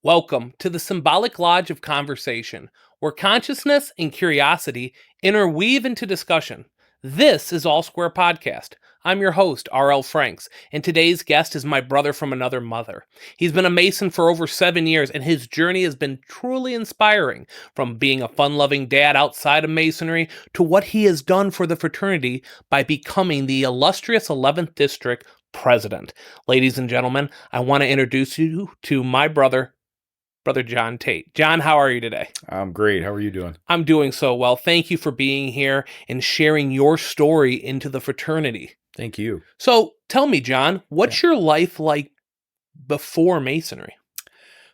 Welcome to the symbolic lodge of conversation, where consciousness and curiosity interweave into discussion. This is All Square Podcast. I'm your host, R.L. Franks, and today's guest is my brother from another mother. He's been a Mason for over 7 years, and his journey has been truly inspiring, from being a fun-loving dad outside of Masonry to what he has done for the fraternity by becoming the illustrious 11th District President. Ladies and gentlemen, I want to introduce you to my brother John Tate. John, how are you today? I'm great. How are you doing? I'm doing so well. Thank you for being here and sharing your story into the fraternity. Thank you. So tell me, John, what's your life like before Masonry?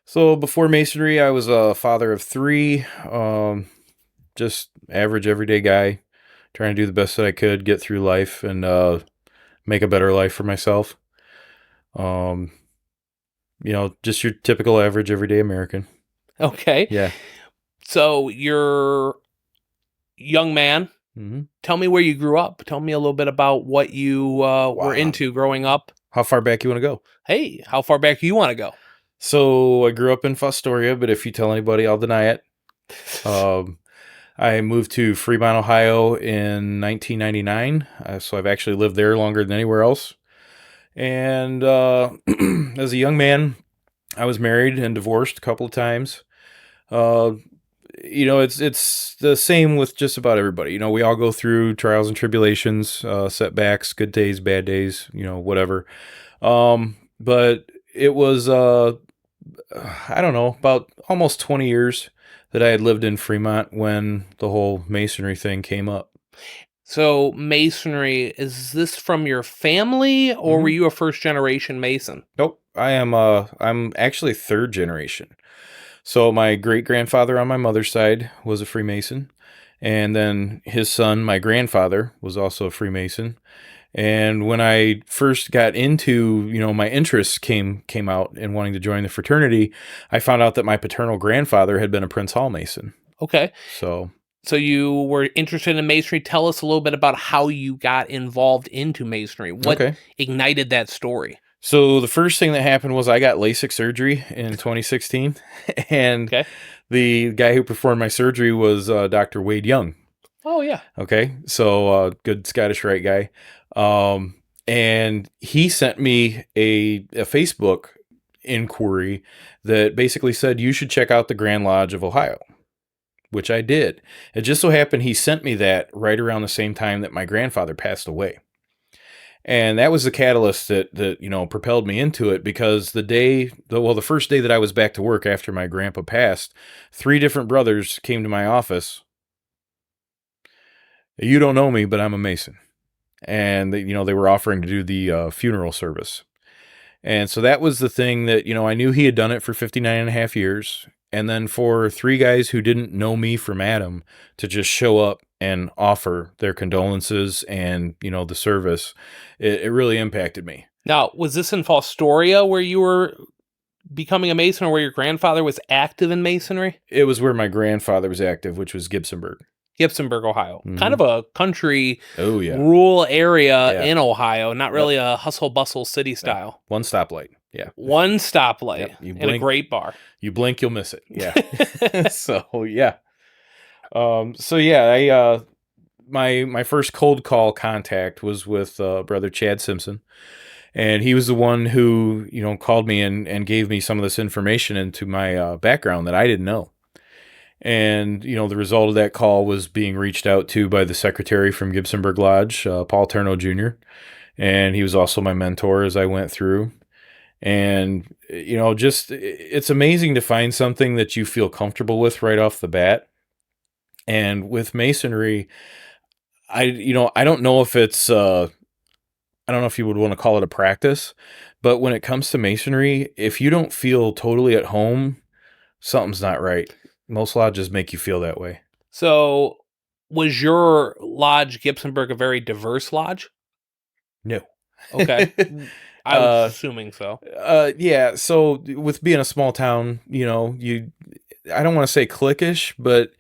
So before Masonry, I was a father of 3, just average everyday guy, trying to do the best that I could, get through life and make a better life for myself. Just your typical average everyday American. Okay. Yeah. So you're a young man. Mm-hmm. Tell me where you grew up. Tell me a little bit about what you were into growing up. How far back you want to go? Hey, how far back do you want to go? So I grew up in Fostoria, but if you tell anybody, I'll deny it. I moved to Fremont, Ohio in 1999. So I've actually lived there longer than anywhere else. And as a young man, I was married and divorced a couple of times. It's the same with just about everybody. We all go through trials and tribulations, setbacks, good days, bad days, whatever. But it was, about almost 20 years that I had lived in Fremont when the whole Masonry thing came up. So Masonry, is this from your family or were you a first generation Mason? Nope. I'm actually third generation. So my great grandfather on my mother's side was a Freemason. And then his son, my grandfather, was also a Freemason. And when I first got into, my interests came out in wanting to join the fraternity, I found out that my paternal grandfather had been a Prince Hall Mason. Okay. So you were interested in Masonry. Tell us a little bit about how you got involved into Masonry. What ignited that story? So the first thing that happened was I got LASIK surgery in 2016. And the guy who performed my surgery was Dr. Wade Young. Oh, yeah. Okay. So good Scottish Rite guy. And he sent me a Facebook inquiry that basically said, you should check out the Grand Lodge of Ohio, which I did. It just so happened he sent me that right around the same time that my grandfather passed away. And that was the catalyst that propelled me into it, because the first day that I was back to work after my grandpa passed, 3 different brothers came to my office. You don't know me, but I'm a Mason. And they were offering to do the funeral service. And so that was the thing that, I knew he had done it for 59 and a half years. And then for 3 guys who didn't know me from Adam to just show up and offer their condolences and, the service, it really impacted me. Now, was this in Fostoria where you were becoming a Mason, or where your grandfather was active in Masonry? It was where my grandfather was active, which was Gibsonburg, Ohio. Mm-hmm. Kind of a country, rural area in Ohio, not really a hustle-bustle city style. One stoplight. Yeah. One stoplight and a great bar. You blink, you'll miss it. Yeah. My first cold call contact was with Brother Chad Simpson. And he was the one who, called me and gave me some of this information into my background that I didn't know. And, the result of that call was being reached out to by the secretary from Gibsonburg Lodge, Paul Turno Jr. And he was also my mentor as I went through. And, it's amazing to find something that you feel comfortable with right off the bat. And with Masonry, I don't know if it's, I don't know if you would want to call it a practice, but when it comes to Masonry, if you don't feel totally at home, something's not right. Most lodges make you feel that way. So was your lodge, Gibsonburg, a very diverse lodge? No. Okay. I was assuming so. Yeah. So with being a small town, I don't want to say cliquish, but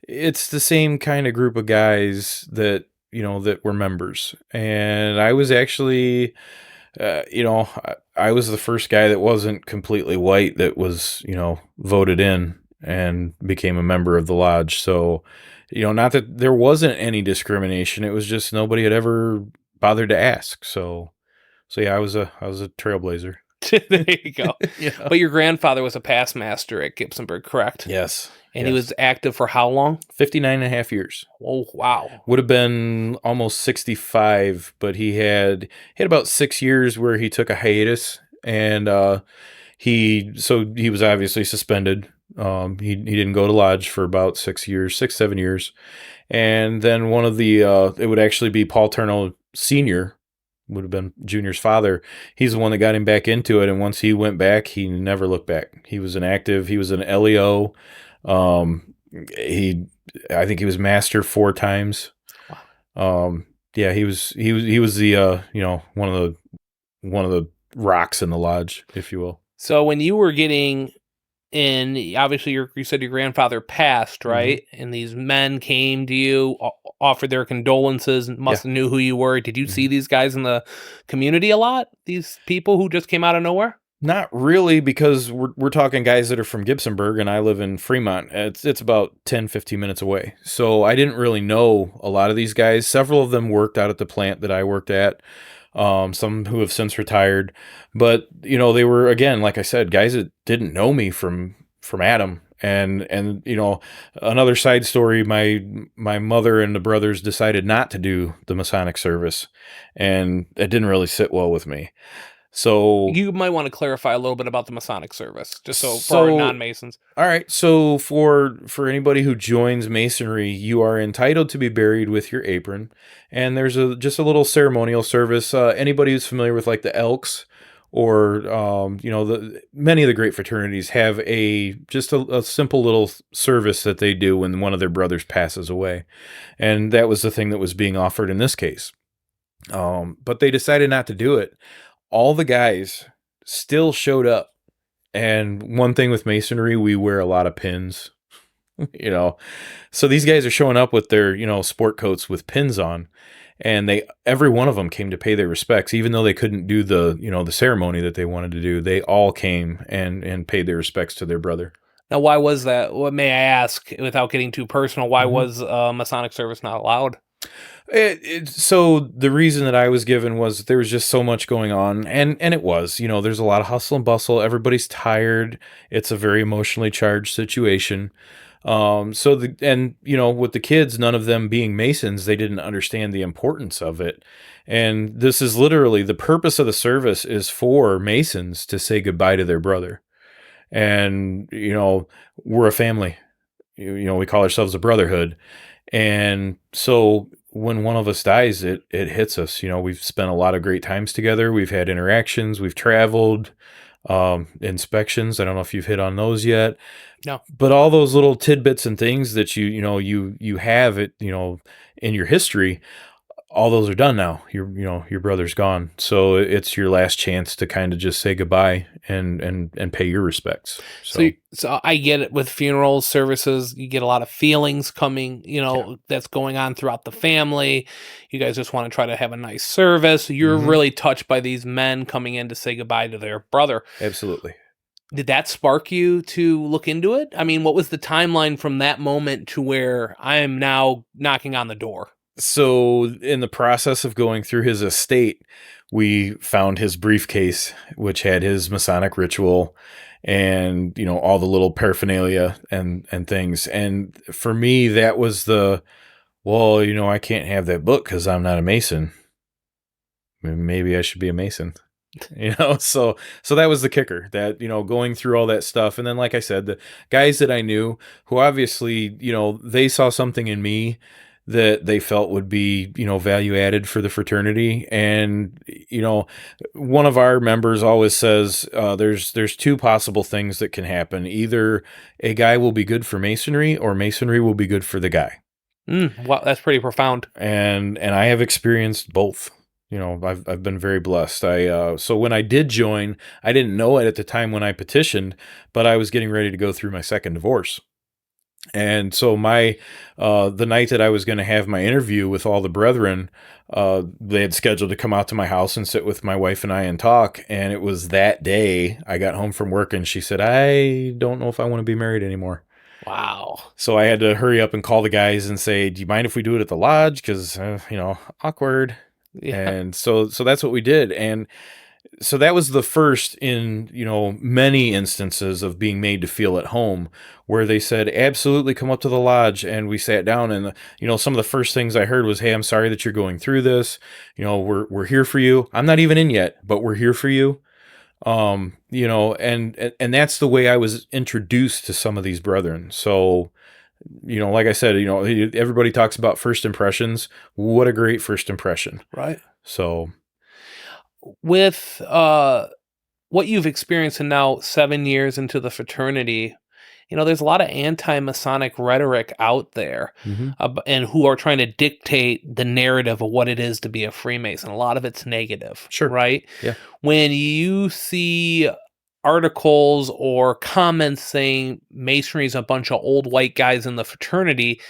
it's the same kind of group of guys that, that were members. And I was actually I was the first guy that wasn't completely white that was, voted in and became a member of the lodge. So, not that there wasn't any discrimination. It was just nobody had ever bothered to ask. So yeah, I was a trailblazer. There you go. Yeah. But your grandfather was a past master at Gibsonburg, correct? Yes. And he was active for how long? 59 and a half years. Oh, wow. Would have been almost 65, but he had about 6 years where he took a hiatus, and he was obviously suspended. He didn't go to lodge for about 6 years, 6, 7 years, and then one of the it would actually be Paul Turno Senior, would have been Junior's father. He's the one that got him back into it, and once he went back, he never looked back. He was an LEO. I think he was master 4 times. Yeah, he was the one of the rocks in the lodge, if you will. So when you were getting in, obviously you said your grandfather passed, right? And these men came to you, offered their condolences, must have knew who you were. Did you see these guys in the community a lot? These people who just came out of nowhere? Not really, because we're talking guys that are from Gibsonburg, and I live in Fremont. It's about 10, 15 minutes away. So I didn't really know a lot of these guys. Several of them worked out at the plant that I worked at. Some who have since retired, but they were, again, like I said, guys that didn't know me from Adam. And another side story, my mother and the brothers decided not to do the Masonic service, and it didn't really sit well with me. So you might want to clarify a little bit about the Masonic service, just for non-Masons. All right. So for anybody who joins Masonry, you are entitled to be buried with your apron, and there's just a little ceremonial service. Anybody who's familiar with like the Elks, or many of the great fraternities have just a simple little service that they do when one of their brothers passes away, and that was the thing that was being offered in this case. But they decided not to do it. All the guys still showed up. And one thing with Masonry, we wear a lot of pins, So these guys are showing up with their, sport coats with pins on. And every one of them came to pay their respects, even though they couldn't do the ceremony that they wanted to do. They all came and paid their respects to their brother. Now, why was that? What, may I ask, without getting too personal, why was Masonic service not allowed? So the reason that I was given was there was just so much going on, and it was, there's a lot of hustle and bustle. Everybody's tired. It's a very emotionally charged situation. With the kids, none of them being Masons, they didn't understand the importance of it. And this is literally the purpose of the service is for Masons to say goodbye to their brother. And, we're a family. We call ourselves a brotherhood. And so when one of us dies, it hits us. We've spent a lot of great times together. We've had interactions. We've traveled, inspections. I don't know if you've hit on those yet. No. But all those little tidbits and things that you have it, in your history, all those are done now. Your brother's gone. So it's your last chance to kind of just say goodbye and pay your respects. So I get it. With funeral services, you get a lot of feelings coming, that's going on throughout the family. You guys just want to try to have a nice service. You're really touched by these men coming in to say goodbye to their brother. Absolutely. Did that spark you to look into it? I mean, what was the timeline from that moment to where I am now knocking on the door? So in the process of going through his estate, we found his briefcase, which had his Masonic ritual and, all the little paraphernalia and things. And for me, that was I can't have that book because I'm not a Mason. Maybe I should be a Mason. So that was the kicker, that, going through all that stuff. And then, like I said, the guys that I knew who obviously, they saw something in me that they felt would be, value added for the fraternity. And, one of our members always says, there's two possible things that can happen. Either a guy will be good for Masonry, or Masonry will be good for the guy. Wow, that's pretty profound. And I have experienced both. I've been very blessed. So when I did join, I didn't know it at the time when I petitioned, but I was getting ready to go through my second divorce. And so the night that I was going to have my interview with all the brethren, they had scheduled to come out to my house and sit with my wife and I and talk. And it was that day I got home from work and she said, I don't know if I want to be married anymore. Wow. So I had to hurry up and call the guys and say, do you mind if we do it at the lodge? Because, awkward. Yeah. And so that's what we did. And so that was the first in, many instances of being made to feel at home, where they said, absolutely come up to the lodge. And we sat down and, some of the first things I heard was, hey, I'm sorry that you're going through this. We're here for you. I'm not even in yet, but we're here for you. And that's the way I was introduced to some of these brethren. So, like I said, everybody talks about first impressions. What a great first impression. Right. So with what you've experienced in now 7 years into the fraternity, there's a lot of anti-Masonic rhetoric out there, and who are trying to dictate the narrative of what it is to be a Freemason. A lot of it's negative, Sure. right? Yeah. When you see articles or comments saying Masonry is a bunch of old white guys in the fraternity,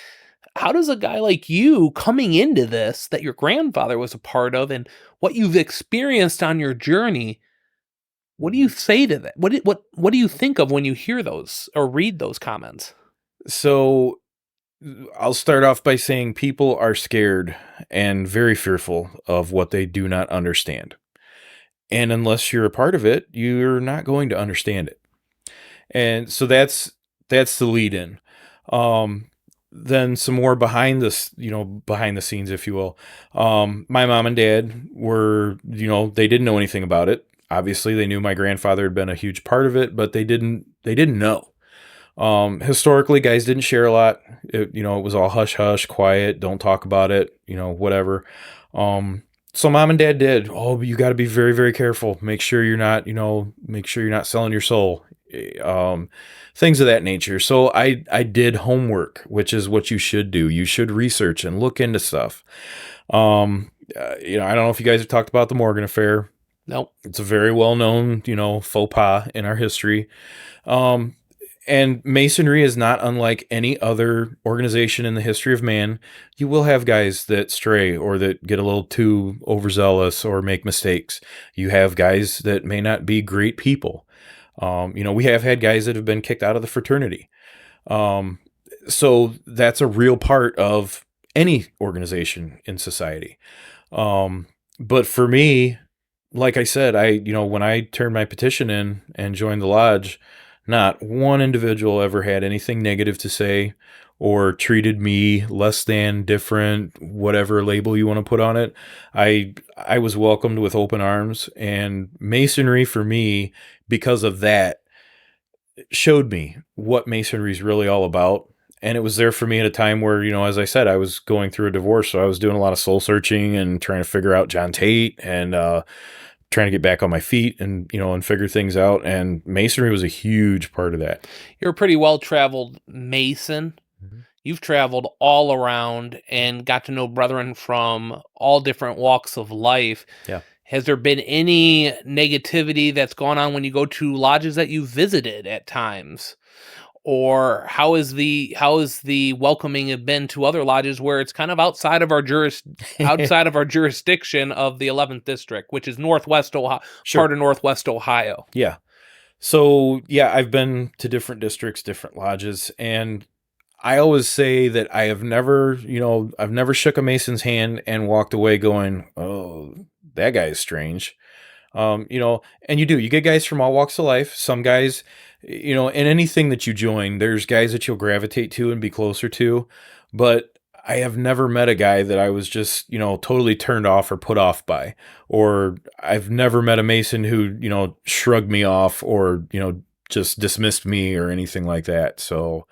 how does a guy like you coming into this, that your grandfather was a part of, and what you've experienced on your journey, what do you say to that? What do you think of when you hear those or read those comments? So I'll start off by saying people are scared and very fearful of what they do not understand. And unless you're a part of it, you're not going to understand it. And so that's the lead in. Then some more behind the scenes, if you will. My mom and dad were, they didn't know anything about it. Obviously, they knew my grandfather had been a huge part of it, but they didn't know. Historically, guys didn't share a lot. It was all hush hush, quiet, don't talk about it, whatever. So mom and dad did. Oh, you got to be very, very careful. Make sure you're not selling your soul. Things of that nature. So I did homework, which is what you should do. You should research and look into stuff. I don't know if you guys have talked about the Morgan affair. Nope. It's a very well-known, faux pas in our history. And Masonry is not unlike any other organization in the history of man. You will have guys that stray or that get a little too overzealous or make mistakes. You have guys that may not be great people. We have had guys that have been kicked out of the fraternity. So that's a real part of any organization in society. But for me, like I said, when I turned my petition in and joined the lodge, not one individual ever had anything negative to say or treated me less than, different, whatever label you want to put on it. I was welcomed with open arms, and Masonry for me, because of that, showed me what Masonry is really all about. And it was there for me at a time where, as I said, I was going through a divorce. So I was doing a lot of soul searching and trying to figure out John Tate and trying to get back on my feet and, and figure things out. And Masonry was a huge part of that. You're a pretty well-traveled Mason. Mm-hmm. You've traveled all around and got to know brethren from all different walks of life. Yeah. Has there been any negativity that's gone on when you go to lodges that you visited at times? Or how is the welcoming been to other lodges where it's kind of outside of our jurisdiction of the 11th district, which is Northwest Ohio, Sure. part of Northwest Ohio? Yeah. So yeah, I've been to different districts, different lodges, and I always say that I've never shook a Mason's hand and walked away going, oh, that guy is strange. And you get guys from all walks of life. Some guys, in anything that you join, there's guys that you'll gravitate to and be closer to. But I have never met a guy that I was just, totally turned off or put off by. Or I've never met a Mason who, shrugged me off or, just dismissed me or anything like that. So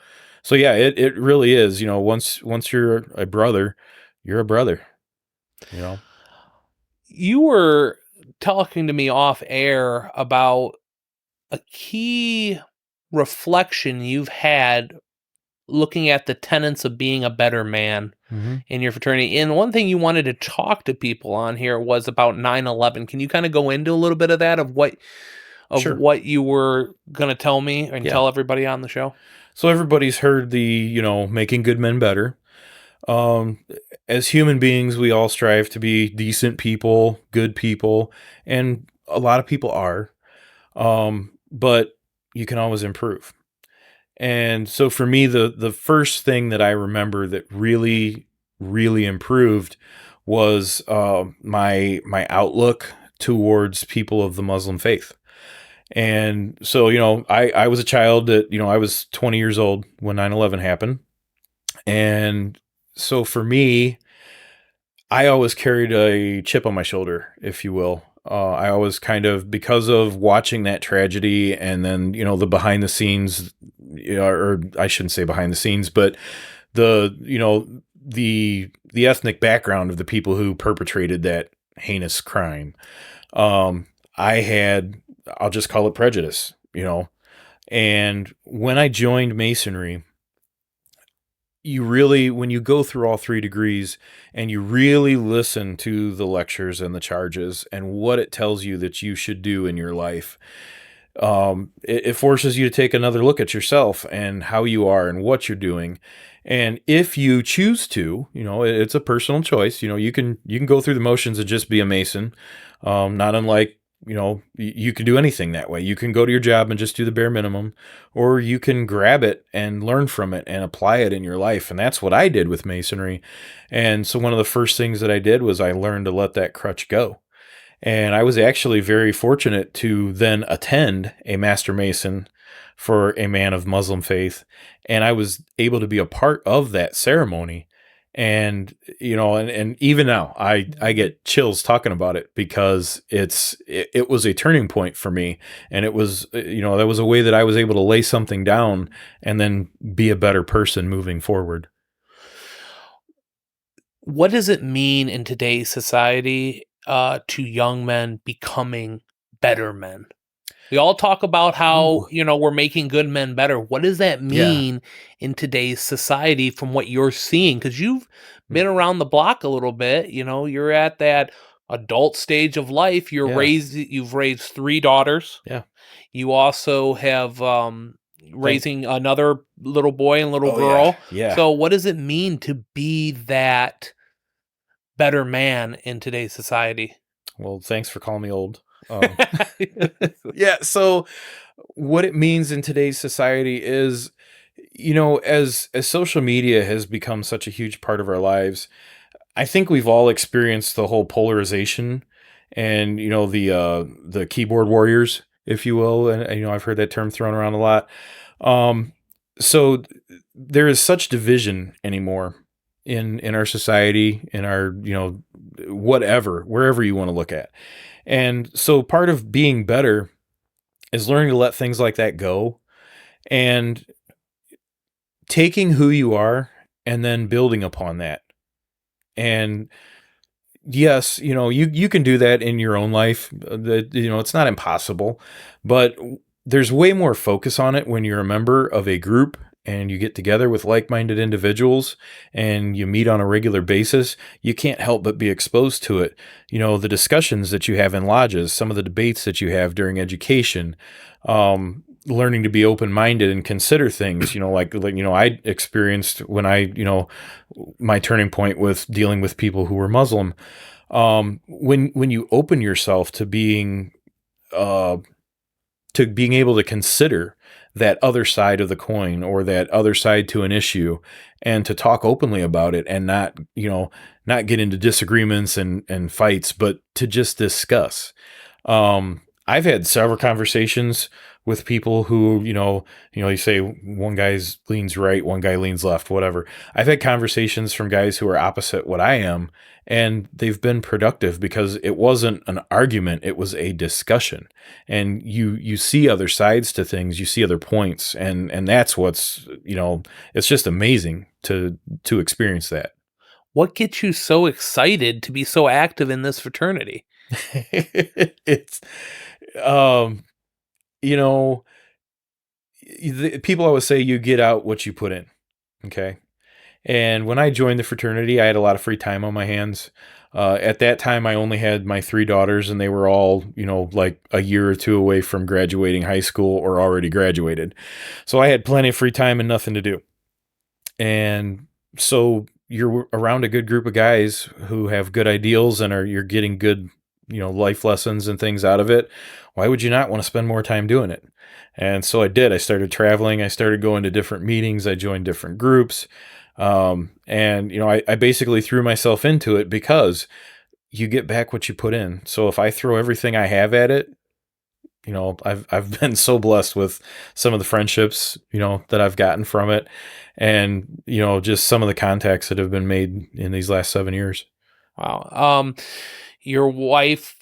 yeah, it really is, once you're a brother, you're a brother, You were talking to me off air about a key reflection you've had looking at the tenets of being a better man in your fraternity. And one thing you wanted to talk to people on here was about 9/11. Can you kind of go into a little bit of that, of of Sure. what you were going to tell me and Yeah. tell everybody on the show? So everybody's heard the, making good men better. Um, as human beings, we all strive to be decent people, good people, and a lot of people are. But you can always improve. And so for me, the first thing that I remember that really improved was my outlook towards people of the Muslim faith. And so, I was a child that, I was 20 years old when 9/11 happened. And so for me, I always carried a chip on my shoulder, if you will. I always kind of, because of watching that tragedy and then, the behind the scenes, or I shouldn't say behind the scenes, but the, the ethnic background of the people who perpetrated that heinous crime. I had, I'll just call it prejudice, and when I joined Masonry, you really, when you go through all 3 degrees and you really listen to the lectures and the charges and what it tells you that you should do in your life, it forces you to take another look at yourself and how you are and what you're doing. And if you choose to, it's a personal choice. You can go through the motions and just be a Mason, not unlike, you can do anything that way. You can go to your job and just do the bare minimum, or you can grab it and learn from it and apply it in your life. And that's what I did with Masonry. And so one of the first things that I did was I learned to let that crutch go. And I was actually very fortunate to then attend a Master Mason for a man of Muslim faith. And I was able to be a part of that ceremony. And, and even now I get chills talking about it because it was a turning point for me. And it was, that was a way that I was able to lay something down and then be a better person moving forward. What does it mean in today's society to young men becoming better men? We all talk about how, Ooh. we're making good men better. What does that Yeah. mean in today's society from what you're seeing? Because you've Mm. been around the block a little bit. You're at that adult stage of life. Yeah. You've raised 3 daughters. Yeah. You also have Thank. raising another little boy and little Oh yeah. girl. Yeah. So what does it mean to be that better man in today's society? Well, thanks for calling me old. Yeah. So what it means in today's society is, as social media has become such a huge part of our lives, I think we've all experienced the whole polarization and, the keyboard warriors, if you will. And, I've heard that term thrown around a lot. Um, so there is such division anymore in our society, in our, whatever, wherever you want to look at. And so part of being better is learning to let things like that go and taking who you are and then building upon that. And yes, you can do that in your own life. It's not impossible, but there's way more focus on it when you're a member of a group and you get together with like-minded individuals and you meet on a regular basis. You can't help but be exposed to it. The discussions that you have in lodges, some of the debates that you have during education, learning to be open-minded and consider things, like I experienced when my turning point with dealing with people who were Muslim. When you open yourself to being able to consider that other side of the coin or that other side to an issue and to talk openly about it and not get into disagreements and fights, but to just discuss. I've had several conversations with people who, you say one guy leans right, one guy leans left, whatever. I've had conversations from guys who are opposite what I am, and they've been productive because it wasn't an argument, it was a discussion. And you see other sides to things, you see other points, and that's what's, it's just amazing to experience that. What gets you so excited to be so active in this fraternity? It's um you know people always say you get out what you put in. Okay. And when I joined the fraternity, I had a lot of free time on my hands. At that time, I only had my 3 daughters, and they were all, like a year or two away from graduating high school or already graduated. So I had plenty of free time and nothing to do. And so you're around a good group of guys who have good ideals and you're getting good, life lessons and things out of it. Why would you not want to spend more time doing it? And so I did. I started traveling. I started going to different meetings. I joined different groups. And I basically threw myself into it because you get back what you put in. So if I throw everything I have at it, I've been so blessed with some of the friendships, that I've gotten from it, and, just some of the contacts that have been made in these last 7 years. Wow. Your wife,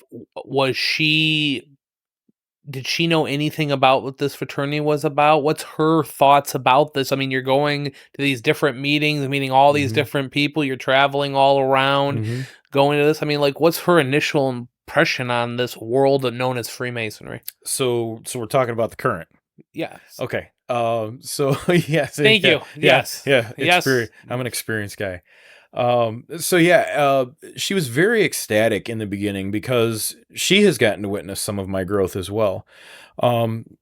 did she know anything about what this fraternity was about? What's her thoughts about this? I mean, you're going to these different meetings, meeting all these different people, you're traveling all around, going to this. I mean, like, what's her initial impression on this world known as Freemasonry? So we're talking about the current. Yes. Okay. So yes. Thank you. Yes. Yeah. Yes. I'm an experienced guy. She was very ecstatic in the beginning because she has gotten to witness some of my growth as well.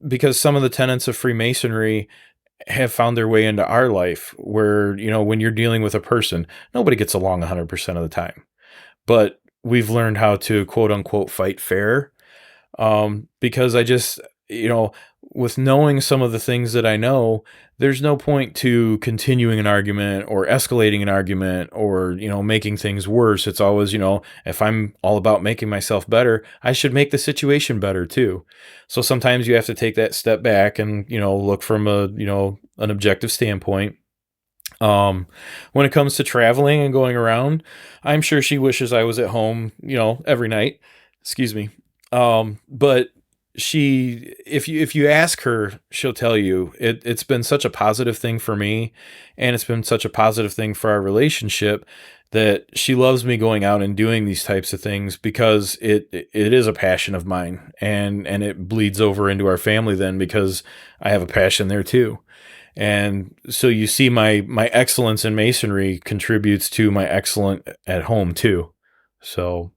Because some of the tenets of Freemasonry have found their way into our life where, when you're dealing with a person, nobody gets along 100% of the time, but we've learned how to quote unquote fight fair. Because I just, with knowing some of the things that I know, there's no point to continuing an argument or escalating an argument or, making things worse. It's always, if I'm all about making myself better, I should make the situation better too. So sometimes you have to take that step back and, look from an objective standpoint. When it comes to traveling and going around, I'm sure she wishes I was at home, every night. Excuse me. But if you ask her, she'll tell you it's been such a positive thing for me, and it's been such a positive thing for our relationship that she loves me going out and doing these types of things because it is a passion of mine, and it bleeds over into our family then because I have a passion there too. And so you see my excellence in Masonry contributes to my excellence at home too. So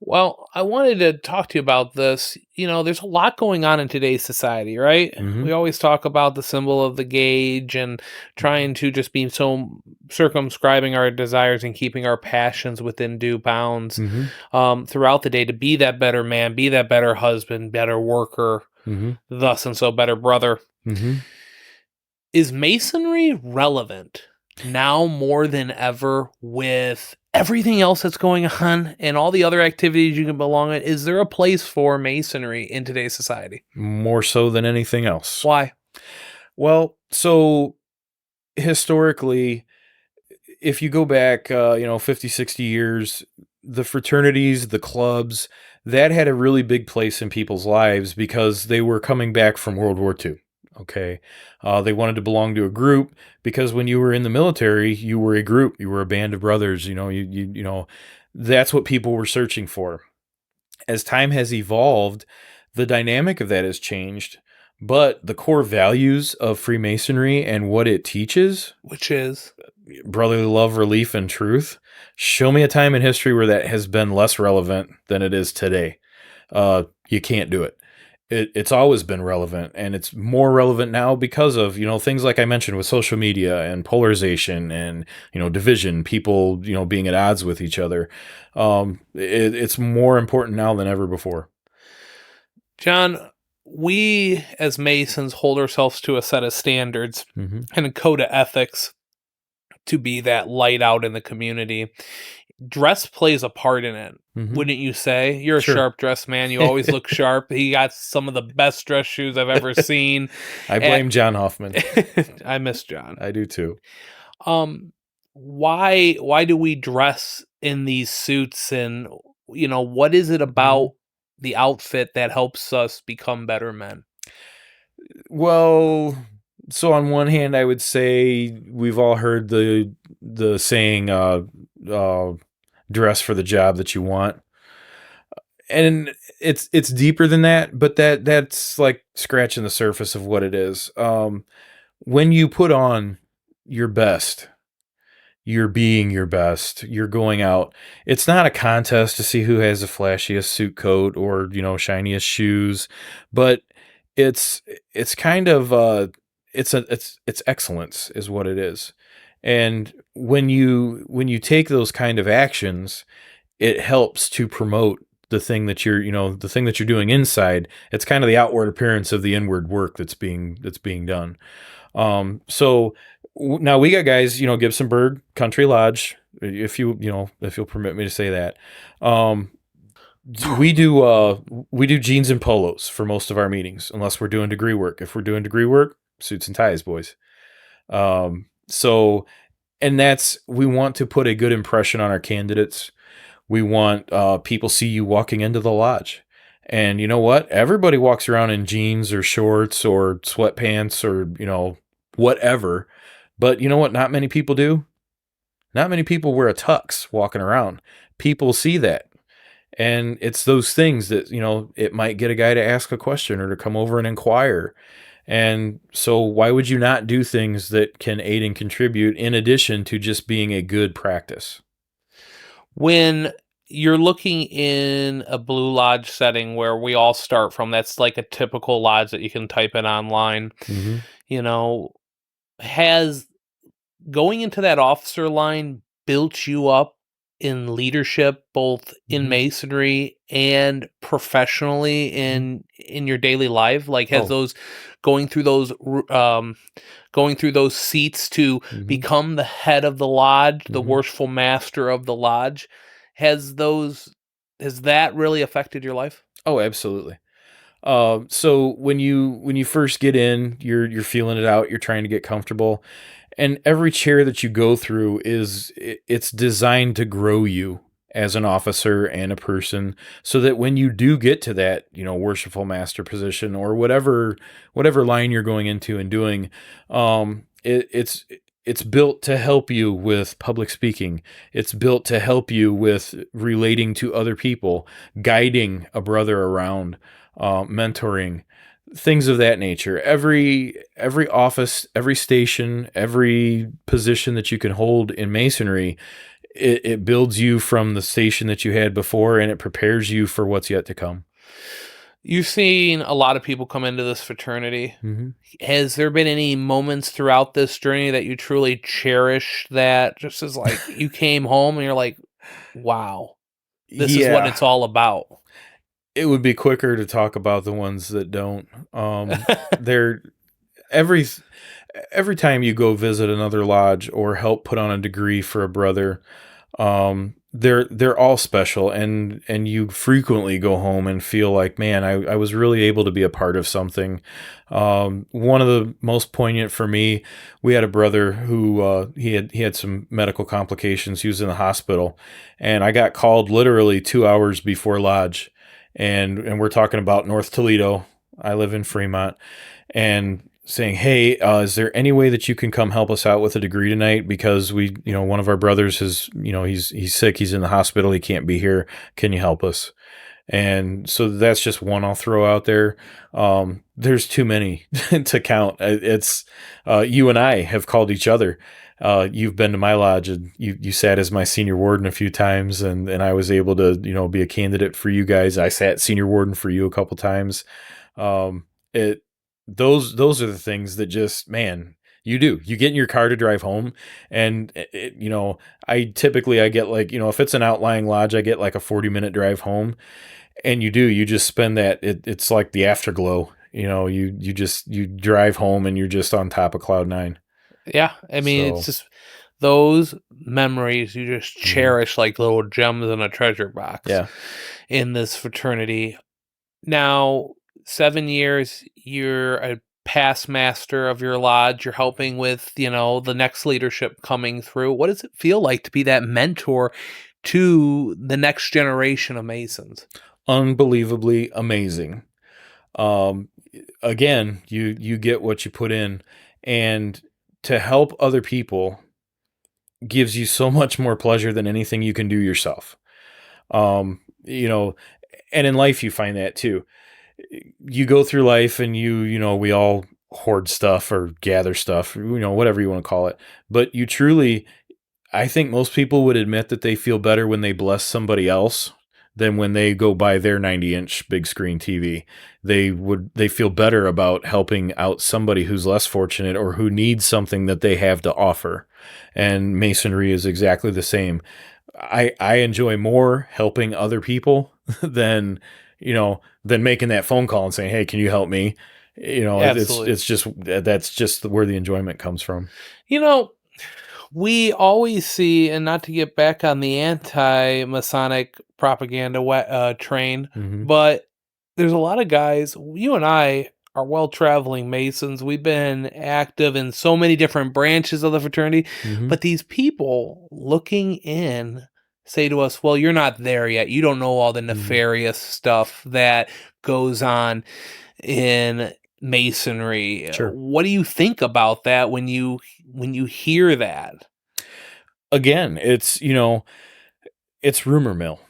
Well, I wanted to talk to you about this. There's a lot going on in today's society, right? We always talk about the symbol of the gauge and trying to just be so circumscribing our desires and keeping our passions within due bounds throughout the day to be that better man, be that better husband, better worker, thus and so better brother. Is Masonry relevant now more than ever with everything else that's going on and all the other activities you can belong in? Is there a place for Masonry in today's society? More so than anything else. Why? Well, so historically, if you go back, 50, 60 years, the fraternities, the clubs, that had a really big place in people's lives because they were coming back from World War II. Okay. They wanted to belong to a group because when you were in the military, you were a group, you were a band of brothers, that's what people were searching for. As time has evolved, the dynamic of that has changed, but the core values of Freemasonry and what it teaches, which is brotherly love, relief, and truth. Show me a time in history where that has been less relevant than it is today. You can't do it. It's always been relevant, and it's more relevant now because of, things like I mentioned with social media and polarization and, division, people, being at odds with each other. It's more important now than ever before. John, we as Masons hold ourselves to a set of standards and a code of ethics to be that light out in the community. Dress plays a part in it, wouldn't you say? You're a sharp dressed man. You always look sharp. He got some of the best dress shoes I've ever seen. I blame John Hoffman. I miss John. I do too. Why do we dress in these suits, and what is it about the outfit that helps us become better men? Well, so on one hand, I would say we've all heard the saying, dress for the job that you want. And it's deeper than that, but that's like scratching the surface of what it is. When you put on your best, you're being your best. You're going out. It's not a contest to see who has the flashiest suit coat or, shiniest shoes, but it's it's kind of it's excellence is what it is. And when you take those kind of actions, it helps to promote the thing that you're doing inside. It's kind of the outward appearance of the inward work that's being done. So now we got guys, Gibsonburg Country Lodge, if you'll permit me to say that. Um, we do jeans and polos for most of our meetings, unless we're doing degree work. If we're doing degree work, suits and ties, boys. So, and we want to put a good impression on our candidates. We want people see you walking into the lodge. And you know what? Everybody walks around in jeans or shorts or sweatpants or, whatever. But you know what not many people do? Not many people wear a tux walking around. People see that. And it's those things that, it might get a guy to ask a question or to come over and inquire. And so why would you not do things that can aid and contribute in addition to just being a good practice? When you're looking in a Blue Lodge setting where we all start from, that's like a typical lodge that you can type in online, Mm-hmm. Has going into that officer line built you up in leadership, both in Mm-hmm. Masonry and professionally in your daily life? Like, has Oh. those going through those going through those seats to Mm-hmm. become the head of the lodge, the Mm-hmm. worshipful master of the lodge, has that really affected your life? Oh, absolutely. So when you first get in, you're feeling it out. You're trying to get comfortable, and every chair that you go through it's designed to grow you as an officer and a person, so that when you do get to that, worshipful master position or whatever line you're going into and doing, it's built to help you with public speaking. It's built to help you with relating to other people, guiding a brother around, mentoring, things of that nature. Every office, every station, every position that you can hold in Masonry, it builds you from the station that you had before, and it prepares you for what's yet to come. You've seen a lot of people come into this fraternity. Mm-hmm. Has there been any moments throughout this journey that you truly cherish, that just as like you came home and you're like, wow, this is what Yeah, it's all about? it would be quicker to talk about the ones that don't. They're every every time you go visit another lodge or help put on a degree for a brother, they're all special, and you frequently go home and feel like, man, I was really able to be a part of something. One of the most poignant for me, we had a brother who he had some medical complications. He was in the hospital, and I got called literally 2 hours before lodge, and we're talking about North Toledo. I live in Fremont, and saying, hey, is there any way that you can come help us out with a degree tonight? Because one of our brothers is, he's sick. He's in the hospital. He can't be here. Can you help us? And so that's just one I'll throw out there. There's too many to count. It's you and I have called each other. You've been to my lodge, and you sat as my senior warden a few times, and I was able to, be a candidate for you guys. I sat senior warden for you a couple times. It those are the things that just, man, you get in your car to drive home, and I get like, if it's an outlying lodge, I get like a 40-minute drive home, and you just spend that, it's like the afterglow, you drive home and you're just on top of cloud nine. Yeah, I mean, it's So, just those memories you just mhm. cherish like little gems in a treasure box Yeah. in this fraternity. Now, 7 years, you're a past master of your lodge. You're helping with, the next leadership coming through. What does it feel like to be that mentor to the next generation of Masons? Unbelievably amazing. Um, Again, you get what you put in, and to help other people gives you so much more pleasure than anything you can do yourself. Um, you know, and in life you find that too. You go through life, and we all hoard stuff or gather stuff, whatever you want to call it. But you truly, I think most people would admit that they feel better when they bless somebody else than when they go buy their 90-inch big screen TV. They feel better about helping out somebody who's less fortunate or who needs something that they have to offer. And Masonry is exactly the same. I enjoy more helping other people than, than making that phone call and saying, "Hey, can you help me?" Absolutely. It's just that's just where the enjoyment comes from. You know, we always see, and not to get back on the anti-Masonic propaganda train, Hmm. but there's a lot of guys. You and I are well-traveling Masons. We've been active in so many different branches of the fraternity, Hmm. but these people looking in say to us, "Well, you're not there yet. You don't know all the Hmm. nefarious stuff that goes on in Masonry." Sure. What do you think about that when you hear that? Again, it's rumor mill.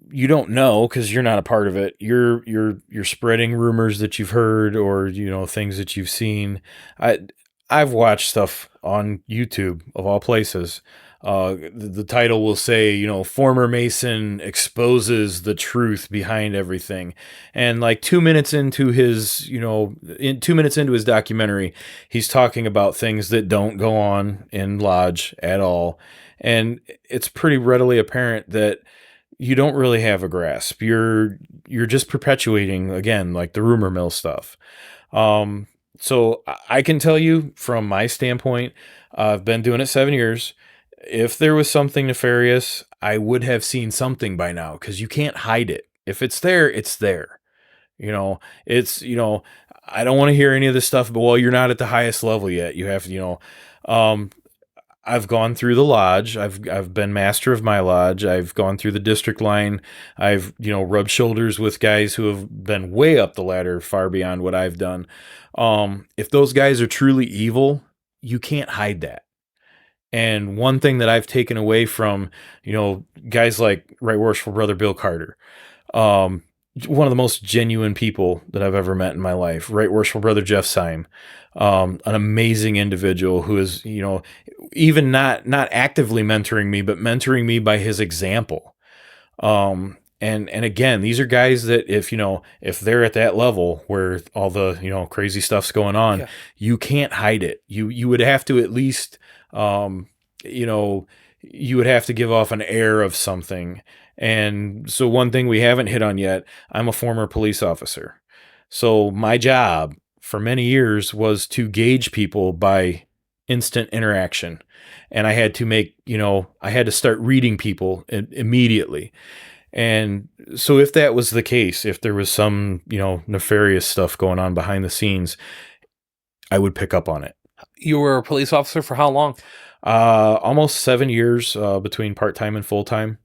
You don't know because you're not a part of it. You're spreading rumors that you've heard or things that you've seen. I've watched stuff on YouTube of all places. The title will say, former Mason exposes the truth behind everything, and like 2 minutes into his, in 2 minutes into his documentary, he's talking about things that don't go on in Lodge at all, and it's pretty readily apparent that you don't really have a grasp. You're just perpetuating again like the rumor mill stuff. Um, so I can tell you from my standpoint, I've been doing it 7 years. If there was something nefarious, I would have seen something by now because you can't hide it. If it's there, it's there. It's I don't want to hear any of this stuff. But well, you're not at the highest level yet. You have Um, I've gone through the lodge. I've been master of my lodge. I've gone through the district line. I've rubbed shoulders with guys who have been way up the ladder, far beyond what I've done. If those guys are truly evil, you can't hide that. And one thing that I've taken away from guys like Right Worshipful Brother Bill Carter, um, one of the most genuine people that I've ever met in my life. Right Worshipful Brother Jeff Syme, an amazing individual who is, even not actively mentoring me, but mentoring me by his example. And again, these are guys that if they're at that level where all the crazy stuff's going on, Yeah. you can't hide it. You would have to at least you know you would have to give off an air of something. And so one thing we haven't hit on yet, I'm a former police officer. So my job for many years was to gauge people by instant interaction. And I had to I had to start reading people immediately. And so if that was the case, if there was some, nefarious stuff going on behind the scenes, I would pick up on it. You were a police officer for how long? Almost 7 years between part time and full time.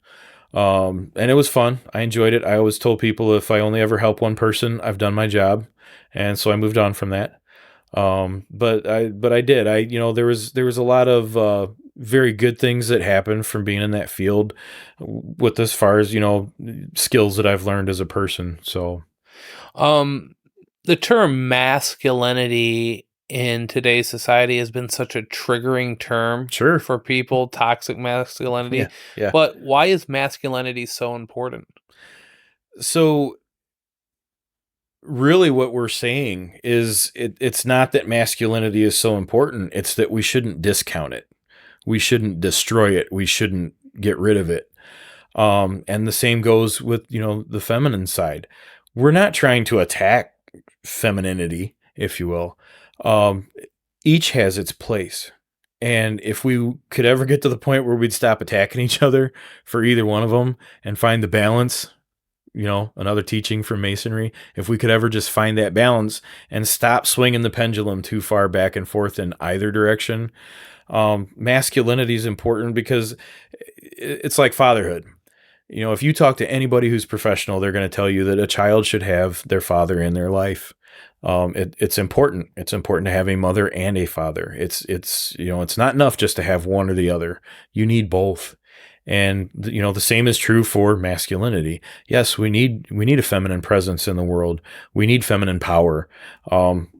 And it was fun. I enjoyed it. I always told people if I only ever help one person, I've done my job. And so I moved on from that. But I did. There was a lot of very good things that happened from being in that field with as far as, skills that I've learned as a person. So Um, the term masculinity in today's society has been such a triggering term sure. for people, toxic masculinity. Yeah. Yeah. But why is masculinity so important? So really what we're saying is it's not that masculinity is so important. It's that we shouldn't discount it. We shouldn't destroy it. We shouldn't get rid of it. And the same goes with, the feminine side. We're not trying to attack femininity, if you will. Um, each has its place. And if we could ever get to the point where we'd stop attacking each other for either one of them and find the balance, another teaching from Masonry, if we could ever just find that balance and stop swinging the pendulum too far back and forth in either direction, masculinity is important because it's like fatherhood. If you talk to anybody who's professional, they're going to tell you that a child should have their father in their life. It's important. It's important to have a mother and a father. It's not enough just to have one or the other. You need both. And the same is true for masculinity. Yes, we need a feminine presence in the world. We need feminine power.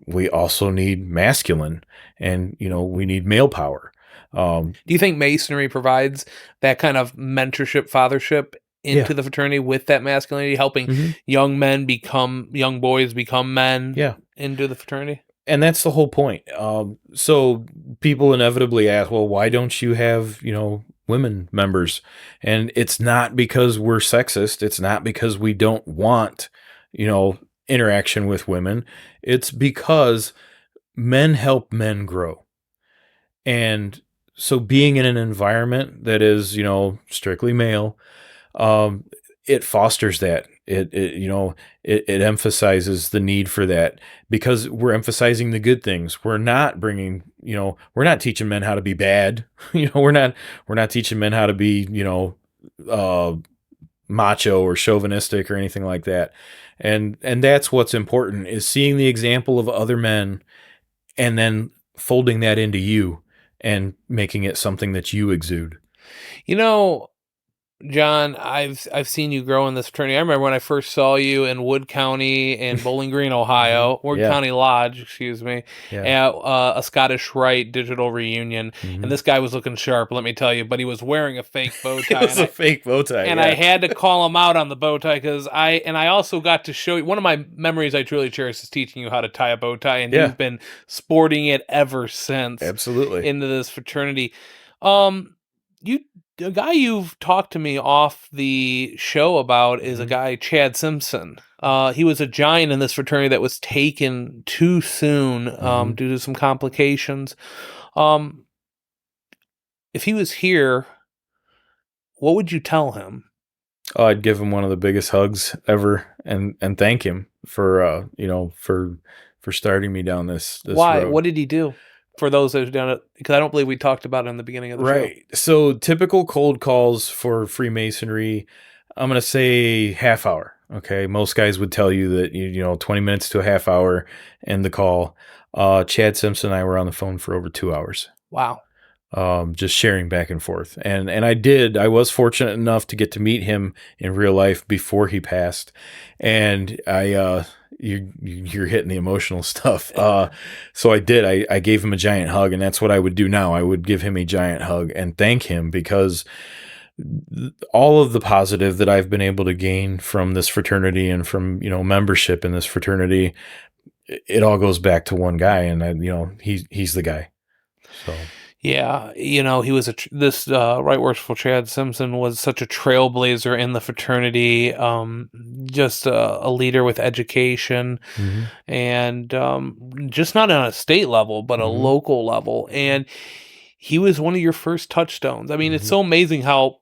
We also need masculine, and we need male power. Um, Do you think Masonry provides that kind of mentorship, fathership yeah. into the fraternity with that masculinity, helping hmm young boys become men Yeah. into the fraternity? And that's the whole point. So people inevitably ask, well, why don't you have, women members? And it's not because we're sexist. It's not because we don't want, you know, interaction with women. It's because men help men grow. And so being in an environment that is, strictly male, um, it fosters that. It emphasizes the need for that because we're emphasizing the good things. We're not bringing, we're not teaching men how to be bad. We're not teaching men how to be, uh, macho or chauvinistic or anything like that. And that's what's important is seeing the example of other men and then folding that into you and making it something that you exude. You know, John, I've seen you grow in this fraternity. I remember when I first saw you in Wood County in Bowling Green, Ohio, Wood Yeah. County Lodge, excuse me, Yeah. at a Scottish Rite digital reunion. And Mhm. this guy was looking sharp, let me tell you, but he was wearing a fake bow It tie. was a fake bow tie. And Yeah. I had to call him out on the bow tie because I also got to show you one of my memories I truly cherish is teaching you how to tie a bow tie, and Yeah. you've been sporting it ever since Absolutely. into this fraternity. Um, you the guy you've talked to me off the show about is a Mhm. guy, Chad Simpson. He was a giant in this fraternity that was taken too soon Mhm. due to some complications. Um, if he was here, what would you tell him? Oh, I'd give him one of the biggest hugs ever and thank him for for starting me down this Why? road. What did he do for those that have done it? Because I don't believe we talked about it in the beginning of the show. Right. So typical cold calls for Freemasonry, I'm gonna say half hour. Okay. Most guys would tell you that 20 minutes to a half hour end the call. Chad Simpson and I were on the phone for over 2 hours. Wow. Just sharing back and forth. And I was fortunate enough to get to meet him in real life before he passed. And you're hitting the emotional stuff. So I did. I gave him a giant hug, and that's what I would do now. I would give him a giant hug and thank him because all of the positive that I've been able to gain from this fraternity and from, membership in this fraternity, it all goes back to one guy, and he's the guy. So Yeah, he was this Right Worshipful Chad Simpson was such a trailblazer in the fraternity, just a leader with education, mhm, and just not on a state level, but a mhm, local level. And he was one of your first touchstones. I mean, it's mhm, so amazing how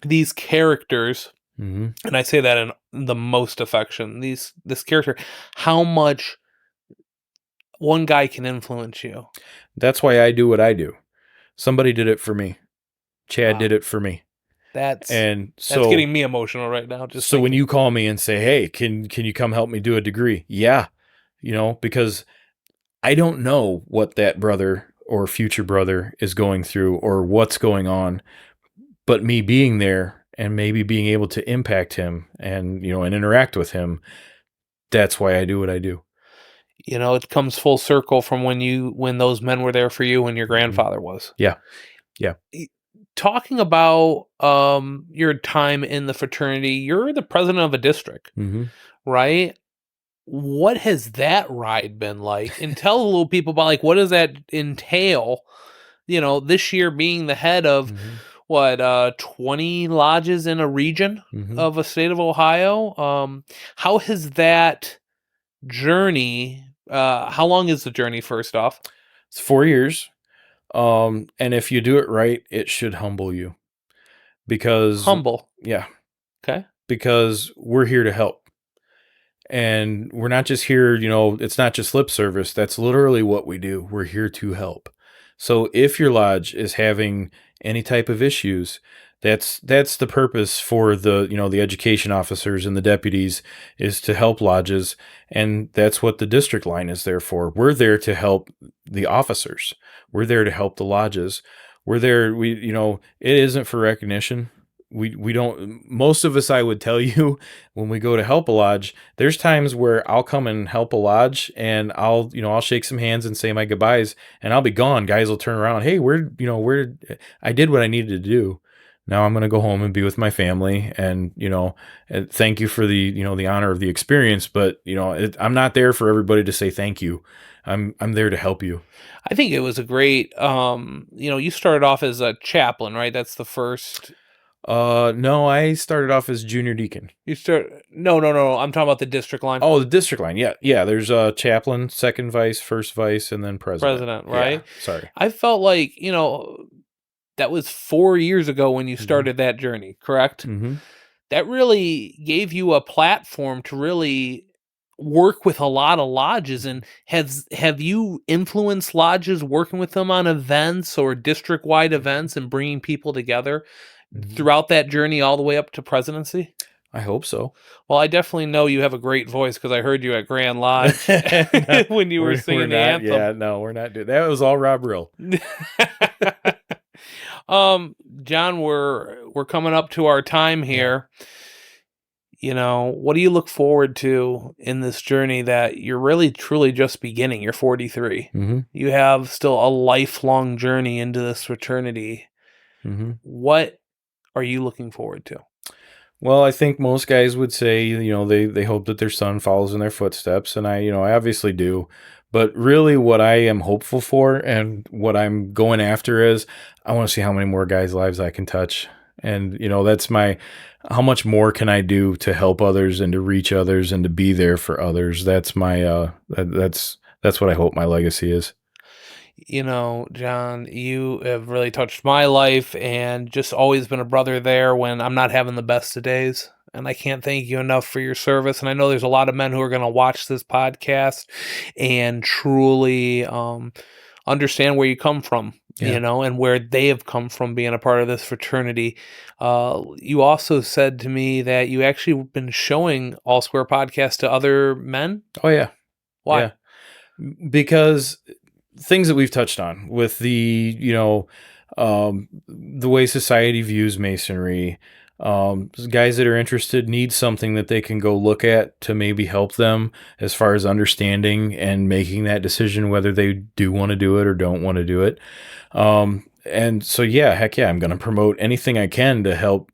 these characters, mhm. and I say that in the most affection, this character, how much one guy can influence you. That's why I do what I do. Somebody did it for me. Chad Wow. did it for me. That's And that's so getting me emotional right now just so when thinking. you call me and say, "Hey, can you come help me do a degree?" Yeah, because I don't know what that brother or future brother is going through or what's going on, but me being there and maybe being able to impact him and and interact with him, that's why I do what I do. It comes full circle from when those men were there for you when your Mhm. grandfather was. Yeah. Yeah. Y- Talking about your time in the fraternity, you're the president of a district, Mhm. right? What has that ride been like? And tell a little people about like what does that entail? This year being the head of Mhm. what 20 lodges in a region Mhm. of a state of Ohio. How has that journey how long is the journey first off? It's 4 years. And if you do it right, it should humble you because, Humble. yeah, Okay. because we're here to help. And we're not just here, it's not just lip service. That's literally what we do. We're here to help. So if your lodge is having any type of issues, that's the purpose for the education officers and the deputies is to help lodges. And that's what the district line is there for. We're there to help the officers. We're there to help the lodges. We're there. It isn't for recognition. we don't, most of us, I would tell you, when we go to help a lodge, there's times where I'll come and help a lodge and I'll shake some hands and say my goodbyes and I'll be gone. Guys will turn around. Hey, I did what I needed to do. Now I'm going to go home and be with my family and, and thank you for the honor of the experience. But, I'm not there for everybody to say thank you. I'm there to help you. I think it was a great, you started off as a chaplain, right? That's the first. No, I started off as junior deacon. No. I'm talking about the district line. Oh, the district line. Yeah. Yeah. There's a chaplain, second vice, first vice, and then president. Right? Yeah, sorry. I felt like, that was 4 years ago when you started that journey, correct? Mm-hmm. That really gave you a platform to really work with a lot of lodges. And have you influenced lodges working with them on events or district-wide events and bringing people together throughout that journey all the way up to presidency? I hope so. Well, I definitely know you have a great voice because I heard you at Grand Lodge when you were singing the anthem. Yeah, no, we're not doing that. Was all Rob Rill. John, we're coming up to our time here. What do you look forward to in this journey that you're really truly just beginning? You're 43. Mm-hmm. You have still a lifelong journey into this fraternity. Mm-hmm. What are you looking forward to? Well, I think most guys would say, they hope that their son follows in their footsteps. And I obviously do. But really what I am hopeful for and what I'm going after is I want to see how many more guys' lives I can touch. And, that's how much more can I do to help others and to reach others and to be there for others? That's that's what I hope my legacy is. John, you have really touched my life and just always been a brother there when I'm not having the best of days. And I can't thank you enough for your service. And I know there's a lot of men who are going to watch this podcast and truly understand where you come from, and where they have come from being a part of this fraternity. You also said to me that you actually been showing All Square podcast to other men. Oh, yeah. Why? Yeah. Because things that we've touched on with the way society views Masonry, guys that are interested need something that they can go look at to maybe help them as far as understanding and making that decision whether they do want to do it or don't want to do it. And so, heck yeah, I'm going to promote anything I can to help,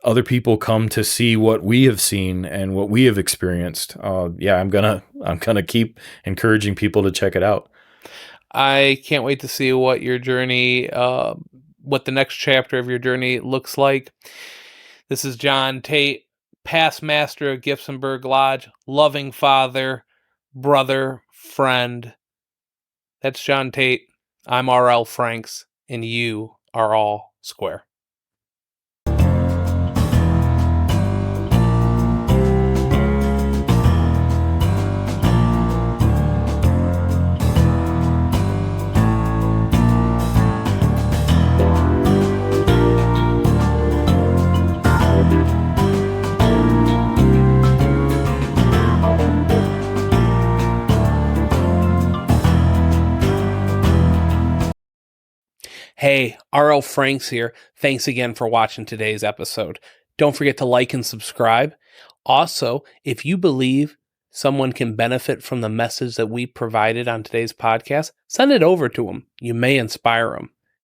other people come to see what we have seen and what we have experienced. I'm gonna keep encouraging people to check it out. I can't wait to see what your journey, what the next chapter of your journey looks like. This is John Tate, past Master of Gibsonburg Lodge, loving father, brother, friend. That's John Tate. I'm R.L. Franks, and you are all square. Hey, R.L. Franks here. Thanks again for watching today's episode. Don't forget to like and subscribe. Also, if you believe someone can benefit from the message that we provided on today's podcast, send it over to them. You may inspire them.